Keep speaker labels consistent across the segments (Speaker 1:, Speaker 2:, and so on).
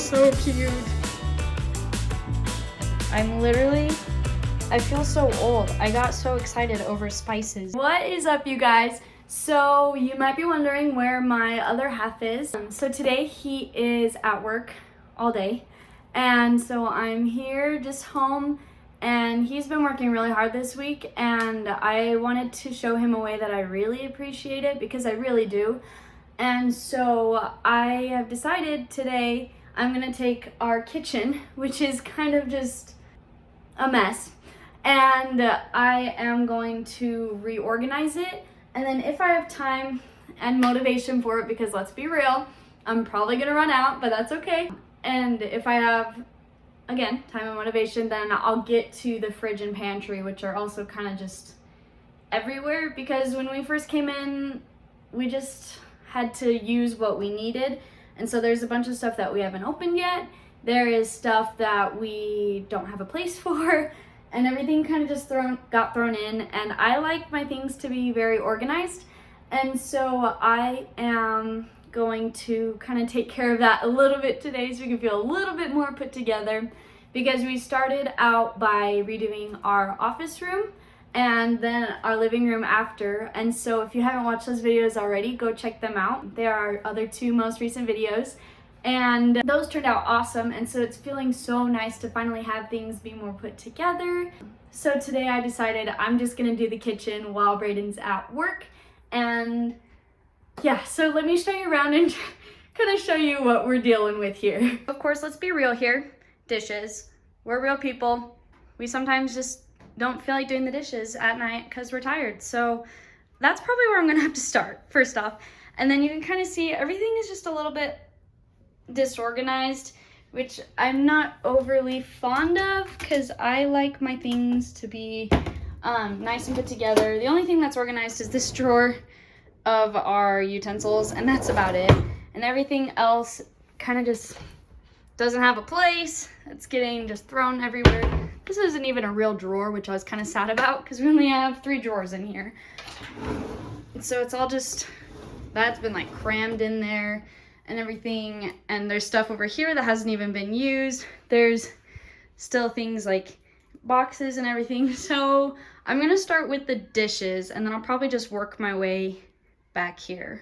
Speaker 1: so cute. I feel so old. I got so excited over spices. What is up, you guys? So you might be wondering where my other half is. So today he is at work all day. And so I'm here just home, and he's been working really hard this week, and I wanted to show him a way that I really appreciate it, because I really do. And so I have decided today I'm gonna take our kitchen, which is kind of just a mess, and I am going to reorganize it. And then if I have time and motivation for it, because let's be real, I'm probably gonna run out, but that's okay. And if I have, again, time and motivation, then I'll get to the fridge and pantry, which are also kind of just everywhere, because when we first came in, we just had to use what we needed. And so there's a bunch of stuff that we haven't opened yet. There is stuff that we don't have a place for, and everything kind of just got thrown in. And I like my things to be very organized, and so I am going to kind of take care of that a little bit today, so we can feel a little bit more put together, because we started out by redoing our office room and then our living room after. And so if you haven't watched those videos already, go check them out. They are our other two most recent videos, and those turned out awesome. And so it's feeling so nice to finally have things be more put together. So today I decided I'm just gonna do the kitchen while Braden's at work. And yeah, so let me show you around and kind of show you what we're dealing with here. Of course, let's be real here. Dishes. We're real people. We sometimes just don't feel like doing the dishes at night because we're tired. So that's probably where I'm gonna have to start, first off. And then you can kind of see everything is just a little bit disorganized, which I'm not overly fond of, because I like my things to be nice and put together. The only thing that's organized is this drawer of our utensils, and that's about it. And everything else kind of just doesn't have a place. It's getting just thrown everywhere. This isn't even a real drawer, which I was kind of sad about, because we only have 3 drawers in here. So it's all just, that's been like crammed in there and everything. And there's stuff over here that hasn't even been used. There's still things like boxes and everything. So I'm gonna start with the dishes, and then I'll probably just work my way back here.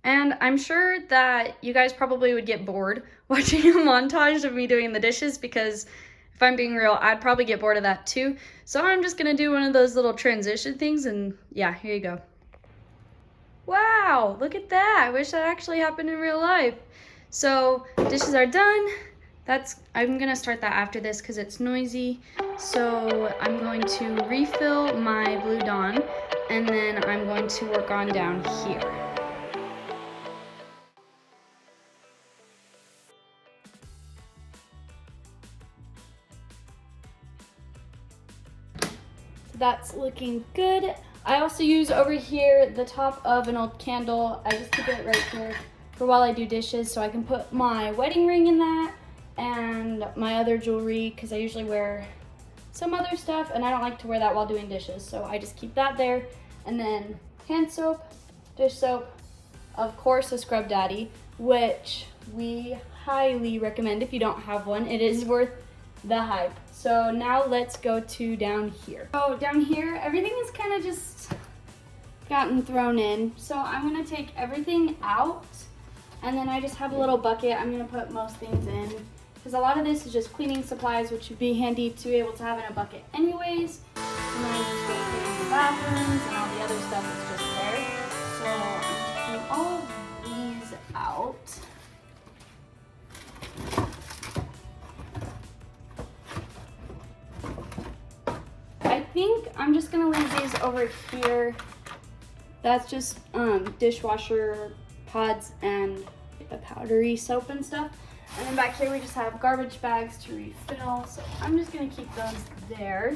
Speaker 1: And I'm sure that you guys probably would get bored watching a montage of me doing the dishes, because if I'm being real, I'd probably get bored of that too. So I'm just gonna do one of those little transition things, and yeah, here you go. Wow, look at that. I wish that actually happened in real life. So dishes are done. I'm gonna start that after this because it's noisy. So I'm going to refill my Blue Dawn, and then I'm going to work on down here. That's looking good. I also use over here the top of an old candle. I just keep it right here for while I do dishes, so I can put my wedding ring in that and my other jewelry, because I usually wear some other stuff and I don't like to wear that while doing dishes, so I just keep that there. And then hand soap, dish soap, of course a Scrub Daddy, which we highly recommend if you don't have one. It is worth the hype. So now let's go to down here. So down here, everything is kind of just gotten thrown in. So I'm gonna take everything out, and then I just have a little bucket I'm gonna put most things in, because a lot of this is just cleaning supplies, which would be handy to be able to have in a bucket anyways. And then I just go to the bathrooms, and all the other stuff is just there. So I'm taking all of these out. I think I'm just gonna leave these over here. That's just dishwasher pods and the powdery soap and stuff. And then back here we just have garbage bags to refill. So I'm just gonna keep those there.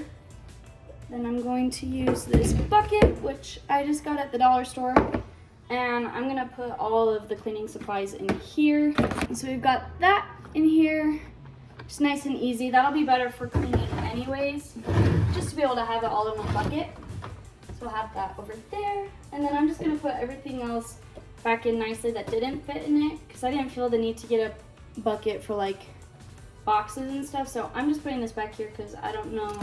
Speaker 1: Then I'm going to use this bucket, which I just got at the dollar store. And I'm gonna put all of the cleaning supplies in here. And so we've got that in here. Just nice and easy. That'll be better for cleaning anyways, just to be able to have it all in one bucket. So I'll have that over there. And then I'm just gonna put everything else back in nicely that didn't fit in it, because I didn't feel the need to get bucket for like boxes and stuff. So I'm just putting this back here because I don't know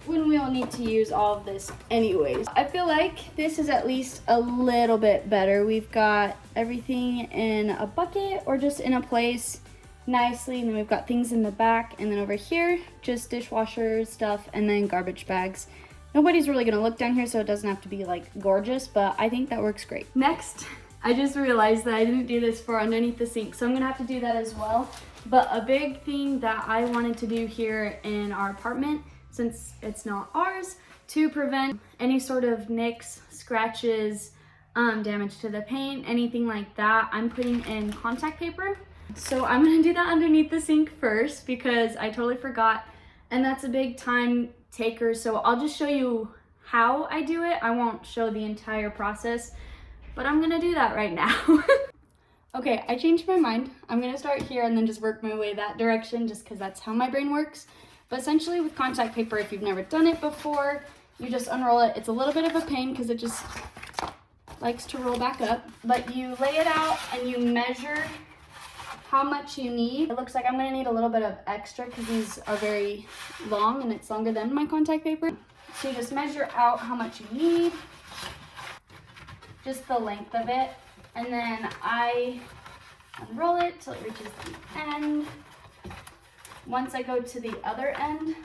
Speaker 1: when we'll need to use all of this anyways. I feel like this is at least a little bit better. We've got everything in a bucket or just in a place nicely, and then we've got things in the back, and then over here just dishwasher stuff and then garbage bags. Nobody's really gonna look down here, so it doesn't have to be like gorgeous, but I think that works great. Next, I just realized that I didn't do this for underneath the sink, so I'm gonna have to do that as well. But a big thing that I wanted to do here in our apartment, since it's not ours, to prevent any sort of nicks, scratches, damage to the paint, anything like that, I'm putting in contact paper. So I'm gonna do that underneath the sink first because I totally forgot, and that's a big time taker. So I'll just show you how I do it. I won't show the entire process, but I'm gonna do that right now. Okay, I changed my mind. I'm gonna start here and then just work my way that direction just because that's how my brain works. But essentially with contact paper, if you've never done it before, you just unroll it. It's a little bit of a pain because it just likes to roll back up, but you lay it out and you measure how much you need. It looks like I'm gonna need a little bit of extra because these are very long and it's longer than my contact paper. So you just measure out how much you need, just the length of it, and then I unroll it till it reaches the end. Once I go to the other end,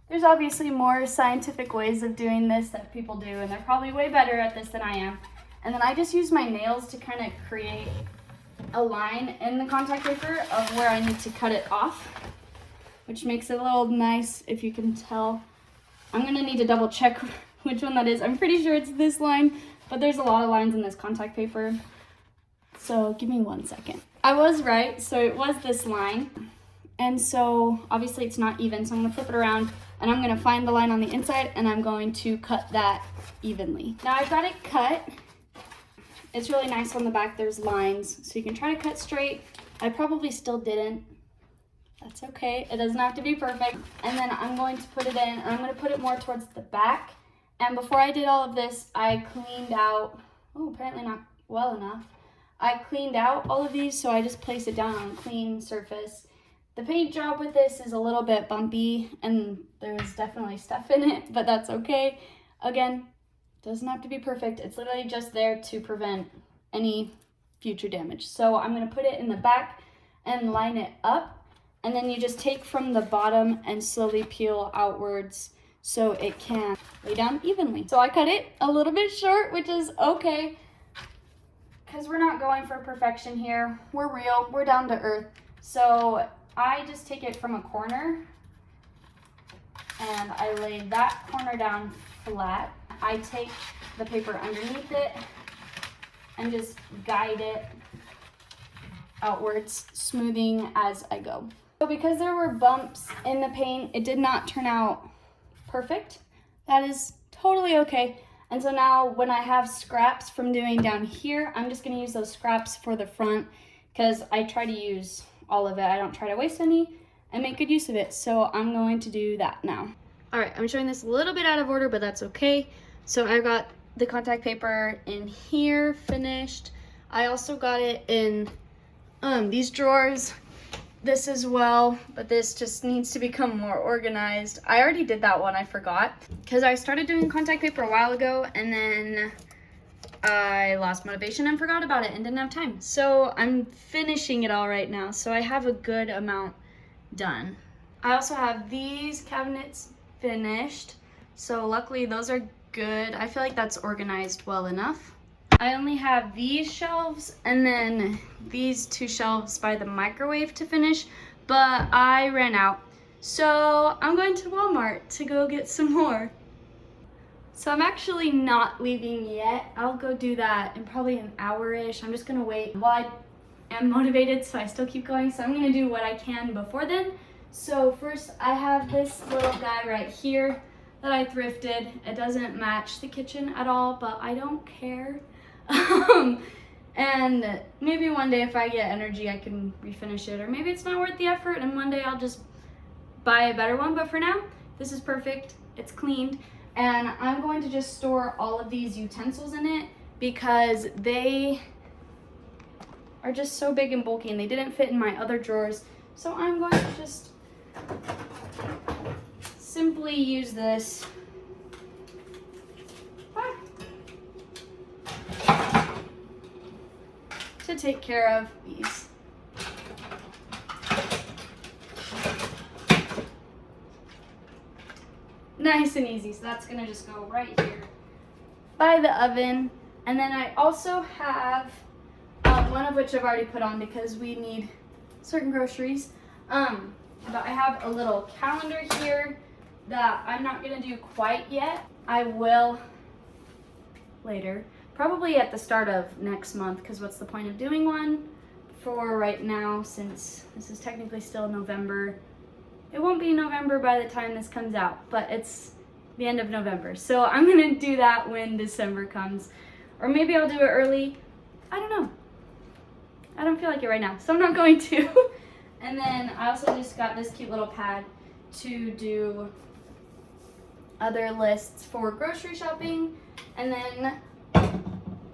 Speaker 1: there's obviously more scientific ways of doing this that people do, and they're probably way better at this than I am. And then I just use my nails to kind of create a line in the contact paper of where I need to cut it off, which makes it a little nice if you can tell. I'm gonna need to double check which one that is. I'm pretty sure it's this line, but there's a lot of lines in this contact paper. So give me 1 second. I was right, so it was this line. And so obviously it's not even, so I'm gonna flip it around and I'm gonna find the line on the inside and I'm going to cut that evenly. Now I've got it cut. It's really nice on the back, there's lines, so you can try to cut straight. I probably still didn't. That's okay, it doesn't have to be perfect. And then I'm going to put it in, and I'm gonna put it more towards the back. And before I did all of this, I cleaned out, oh, apparently not well enough. I cleaned out all of these, so I just place it down on a clean surface. The paint job with this is a little bit bumpy, and there's definitely stuff in it, but that's okay. Again, doesn't have to be perfect. It's literally just there to prevent any future damage. So I'm gonna put it in the back and line it up, and then you just take from the bottom and slowly peel outwards so it can lay down evenly. So I cut it a little bit short, which is okay, because we're not going for perfection here. We're real, we're down to earth. So I just take it from a corner and I lay that corner down flat. I take the paper underneath it and just guide it outwards, smoothing as I go. So because there were bumps in the paint, it did not turn out perfect. That is totally okay. And so now when I have scraps from doing down here, I'm just gonna use those scraps for the front because I try to use all of it. I don't try to waste any and make good use of it. So I'm going to do that now. All right, I'm showing this a little bit out of order, but that's okay. So I got the contact paper in here finished. I also got it in these drawers, this as well, but this just needs to become more organized. I already did that one, I forgot, because I started doing contact paper a while ago and then I lost motivation and forgot about it and didn't have time. So I'm finishing it all right now, so I have a good amount done. I also have these cabinets finished, so luckily those are good. I feel like that's organized well enough. I only have these shelves and then these two shelves by the microwave to finish, but I ran out. So I'm going to Walmart to go get some more. So I'm actually not leaving yet. I'll go do that in probably an hour-ish. I'm just gonna wait while I am motivated, so I still keep going. So I'm gonna do what I can before then. So first I have this little guy right here that I thrifted. It doesn't match the kitchen at all, but I don't care. And maybe one day if I get energy I can refinish it, or maybe it's not worth the effort and one day I'll just buy a better one. But for now, this is perfect. It's cleaned, and I'm going to just store all of these utensils in it because they are just so big and bulky and they didn't fit in my other drawers. So I'm going to just simply use this to take care of these. Nice and easy. So that's gonna just go right here by the oven. And then I also have one of which I've already put on because we need certain groceries. But I have a little calendar here that I'm not gonna do quite yet. I will later, probably at the start of next month, because what's the point of doing one for right now since this is technically still November. It won't be November by the time this comes out, but it's the end of November. So I'm gonna do that when December comes. Or maybe I'll do it early. I don't know. I don't feel like it right now, so I'm not going to. And then I also just got this cute little pad to do other lists for grocery shopping. And then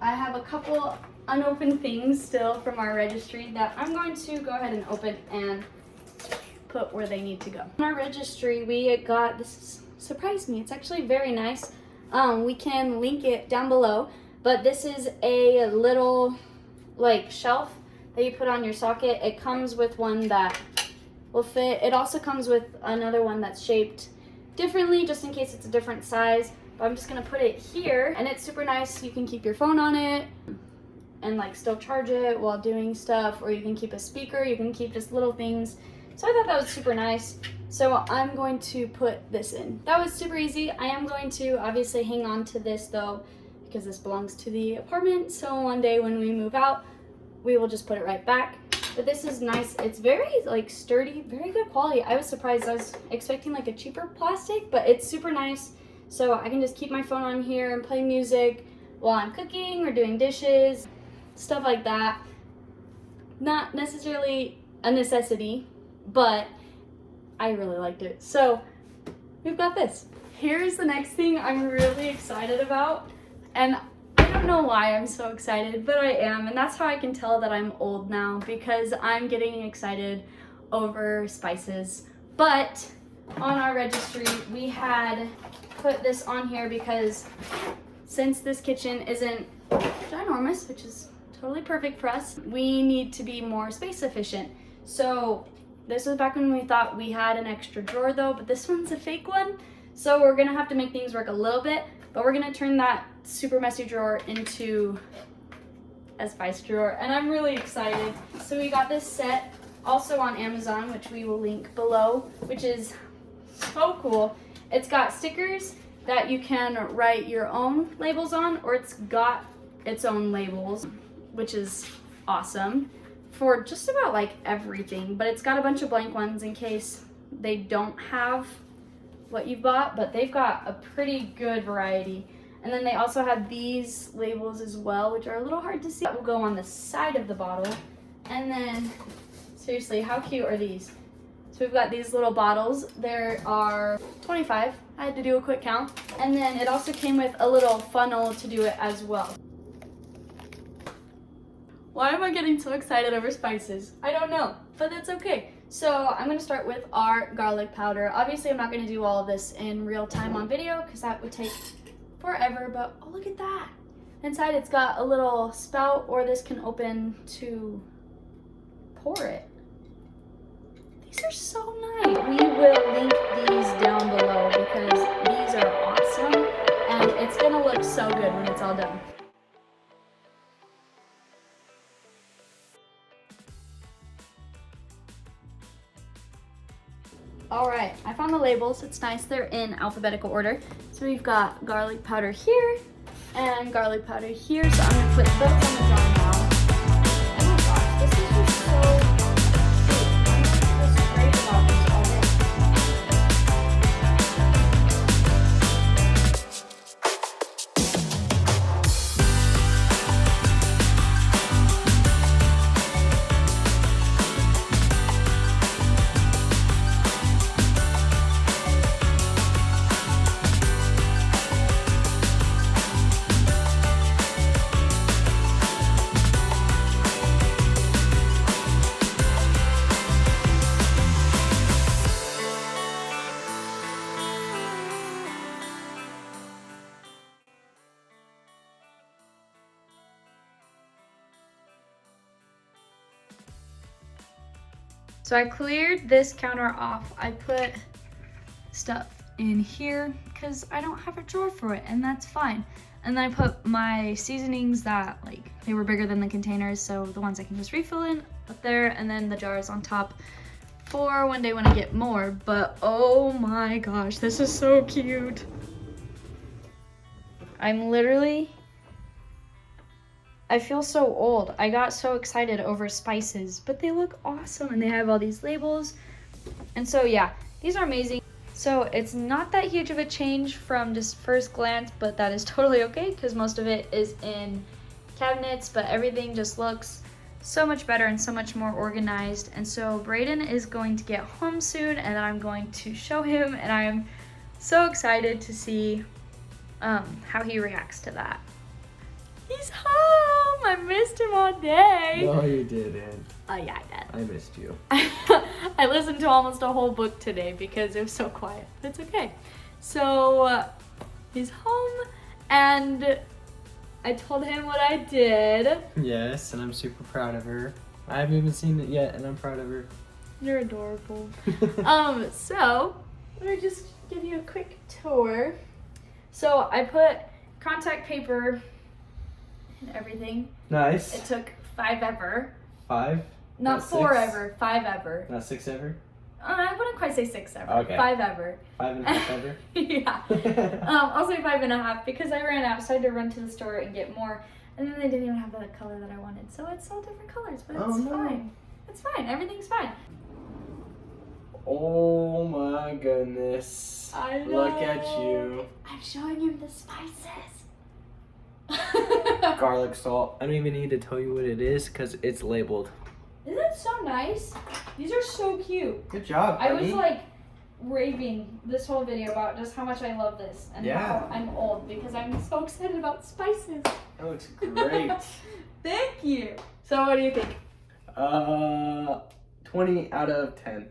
Speaker 1: I have a couple unopened things still from our registry that I'm going to go ahead and open and put where they need to go. On our registry, we got, this surprised me, it's actually very nice. We can link it down below, but this is a little like shelf that you put on your socket. It comes with one that will fit. It also comes with another one that's shaped differently just in case it's a different size. But I'm just gonna put it here, and it's super nice. You can keep your phone on it and like still charge it while doing stuff, or you can keep a speaker, you can keep just little things. So I thought that was super nice. So I'm going to put this in. That was super easy. I am going to obviously hang on to this though, because this belongs to the apartment. So one day when we move out, we will just put it right back. But this is nice. It's very like sturdy, very good quality. I was surprised. I was expecting like a cheaper plastic, but it's super nice. So I can just keep my phone on here and play music while I'm cooking or doing dishes, stuff like that. Not necessarily a necessity, but I really liked it. So we've got this. Here's the next thing I'm really excited about. And I don't know why I'm so excited, but I am. And that's how I can tell that I'm old now, because I'm getting excited over spices. But on our registry, we had put this on here because since this kitchen isn't ginormous, which is totally perfect for us, we need to be more space efficient. So this was back when we thought we had an extra drawer though, but this one's a fake one. So we're gonna have to make things work a little bit, but we're gonna turn that super messy drawer into a spice drawer, and I'm really excited. So we got this set also on Amazon, which we will link below, which is so cool. It's got stickers that you can write your own labels on, or it's got its own labels, which is awesome for just about like everything. But it's got a bunch of blank ones in case they don't have what you've bought, but they've got a pretty good variety. And then they also have these labels as well, which are a little hard to see. That will go on the side of the bottle. And then, seriously, how cute are these? So we've got these little bottles. There are 25. I had to do a quick count. And then it also came with a little funnel to do it as well. Why am I getting so excited over spices? I don't know, but that's okay. So I'm gonna start with our garlic powder. Obviously, I'm not gonna do all of this in real time on video because that would take forever, but oh, look at that. Inside it's got a little spout, or this can open to pour it. These are so nice. We will link these down below because these are awesome, and it's gonna look so good when it's all done. All right, I found the labels. It's nice, they're in alphabetical order. So we've got garlic powder here and garlic powder here. So I'm gonna put those on the jar now. Oh my gosh, this is just so sweet. I'm just great about this all day. So I cleared this counter off. I put stuff in here because I don't have a drawer for it, and that's fine. And then I put my seasonings that like they were bigger than the containers, so the ones I can just refill in up there, and then the jars on top for one day when I get more. But oh my gosh, this is so cute. I feel so old. I got so excited over spices, but they look awesome and they have all these labels. And so yeah, these are amazing. So it's not that huge of a change from just first glance, but that is totally okay because most of it is in cabinets, but everything just looks so much better and so much more organized. And so Braden is going to get home soon and I'm going to show him, and I am so excited to see how he reacts to that. He's home! I missed him all day.
Speaker 2: No, you didn't.
Speaker 1: Oh yeah, I did.
Speaker 2: I missed you.
Speaker 1: I listened to almost a whole book today because it was so quiet. But it's okay. So he's home, and I told him what I did.
Speaker 2: Yes, and I'm super proud of her. I haven't even seen it yet, and I'm proud of her.
Speaker 1: You're adorable. So let me just give you a quick tour. So I put contact paper and everything.
Speaker 2: Nice.
Speaker 1: It took 5 ever.
Speaker 2: 5?
Speaker 1: Not 4 ever, 5 ever.
Speaker 2: Not 6 ever?
Speaker 1: I wouldn't quite say 6 ever.
Speaker 2: Okay.
Speaker 1: 5 ever.
Speaker 2: 5.5 ever?
Speaker 1: Yeah. I'll say 5.5 because I ran out, so I had to run to the store and get more. And then they didn't even have the color that I wanted. So it's all different colors, but it's fine. It's fine. Everything's fine.
Speaker 2: Oh my goodness.
Speaker 1: I know.
Speaker 2: Look at you.
Speaker 1: I'm showing him the spices.
Speaker 2: Garlic salt. I don't even need to tell you what it is because it's labeled.
Speaker 1: Isn't it so nice? These are so cute.
Speaker 2: Good job,
Speaker 1: I
Speaker 2: honey.
Speaker 1: was like raving this whole video about just how much I love this and how I'm old because I'm so excited about spices.
Speaker 2: That looks great.
Speaker 1: Thank you. So what do you think?
Speaker 2: 20 out of 10.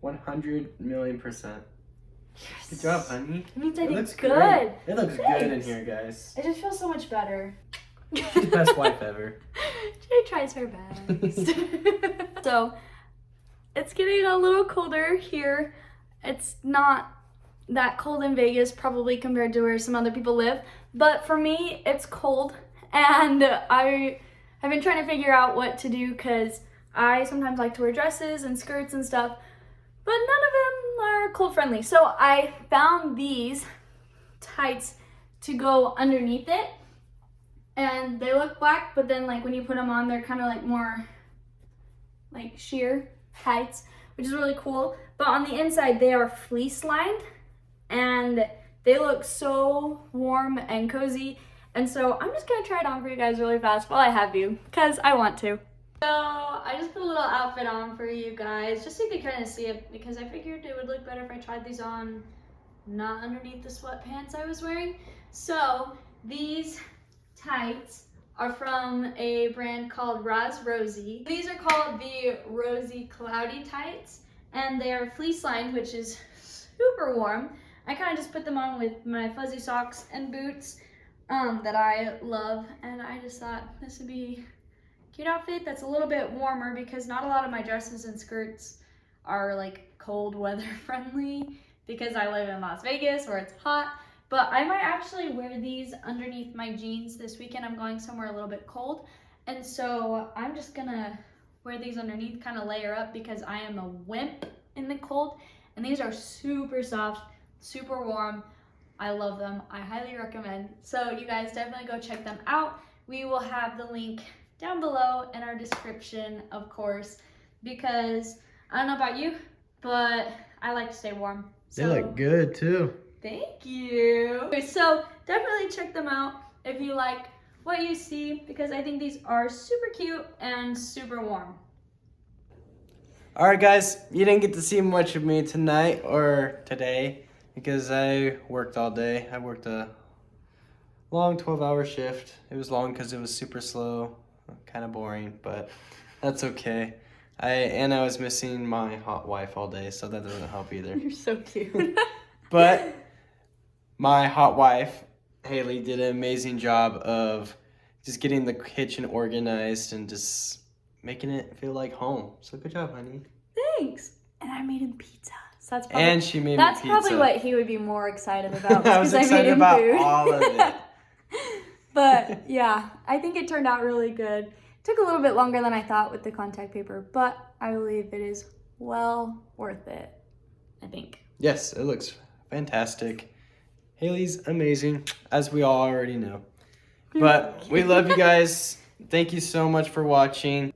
Speaker 2: 100,000,000%.
Speaker 1: Yes.
Speaker 2: Good job, honey.
Speaker 1: It means I
Speaker 2: It
Speaker 1: did
Speaker 2: looks
Speaker 1: good.
Speaker 2: great. It looks
Speaker 1: Thanks.
Speaker 2: good in here, guys.
Speaker 1: I just feel so much better.
Speaker 2: She's the best wife ever.
Speaker 1: Jay tries her best. So, it's getting a little colder here. It's not that cold in Vegas, probably compared to where some other people live. But for me, it's cold. And I have been trying to figure out what to do because I sometimes like to wear dresses and skirts and stuff. But none of them are cold friendly. So I found these tights to go underneath it. And they look black, but then like when you put them on, they're kind of like more like sheer tights, which is really cool. But on the inside, they are fleece lined and they look so warm and cozy. And so I'm just gonna try it on for you guys really fast while I have you, because I want to. So I just put a little outfit on for you guys, just so you can kind of see it, because I figured it would look better if I tried these on not underneath the sweatpants I was wearing. So these tights are from a brand called Raz Rosie. These are called the Rosy Cloudy tights, and they are fleece lined, which is super warm. I kind of just put them on with my fuzzy socks and boots that I love, and I just thought this would be cute outfit that's a little bit warmer because not a lot of my dresses and skirts are like cold weather friendly because I live in Las Vegas where it's hot. But I might actually wear these underneath my jeans this weekend. I'm going somewhere a little bit cold, and so I'm just gonna wear these underneath, kind of layer up, because I am a wimp in the cold. And these are super soft, super warm. I love them. I highly recommend. So you guys definitely go check them out. We will have the link down below in our description, of course, because I don't know about you, but I like to stay warm. So,
Speaker 2: They look good too.
Speaker 1: Thank you. Okay, so definitely check them out if you like what you see, because I think these are super cute and super warm.
Speaker 2: Alright guys, you didn't get to see much of me tonight or today because I worked all day. I worked a long 12-hour shift. It was long because it was super slow, kind of boring, but that's okay. I was missing my hot wife all day, so that doesn't help either.
Speaker 1: You're so cute.
Speaker 2: But my hot wife, Haley, did an amazing job of just getting the kitchen organized and just making it feel like home. So good job, honey.
Speaker 1: Thanks. And I made him pizza. So that's
Speaker 2: And she made me
Speaker 1: that's
Speaker 2: pizza.
Speaker 1: probably what he would be more excited about.
Speaker 2: I was
Speaker 1: because
Speaker 2: excited
Speaker 1: made him
Speaker 2: about
Speaker 1: food.
Speaker 2: all of it.
Speaker 1: But yeah, I think it turned out really good. Took a little bit longer than I thought with the contact paper, but I believe it is well worth it, I think.
Speaker 2: Yes, it looks fantastic. Haley's amazing, as we all already know. But we love you guys. Thank you so much for watching.